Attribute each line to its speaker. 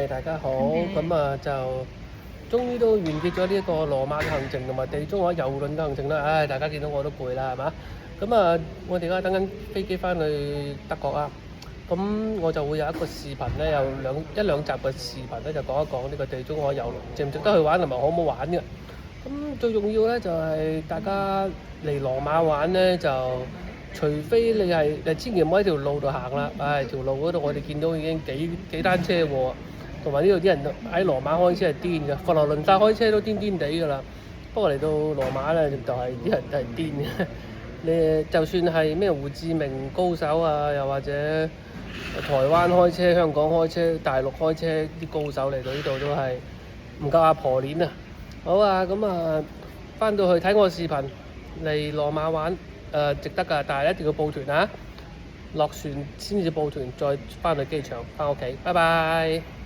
Speaker 1: 大家好，咁就終於都完結咗呢一個羅馬嘅行程同埋地中海遊輪嘅行程啦。大家見到我都攰啦，係嘛？我哋而家等緊飛機翻去德國啊。咁我就會有一個視頻咧，有一兩集嘅視頻咧，就講一講呢個地中海遊輪值唔值得去玩同埋好唔好玩嘅。咁最重要咧就係大家嚟羅馬玩咧，就除非你千祈唔好喺條路度行啦。條路嗰度我哋見到已經幾單車喎，同埋呢度啲人喺羅馬開車係癲嘅，佛羅倫薩開車都癲癲地㗎啦。不過嚟到羅馬咧，就係啲人都係癲嘅。你就算係咩胡志明高手啊，又或者台灣開車、香港開車、大陸開車啲高手嚟到呢度都係唔夠阿婆鏈啊！好啊，翻到去睇我視頻嚟羅馬玩，值得㗎，但係一定要報團啊！落船先至報團，再翻去機場翻屋企，拜拜。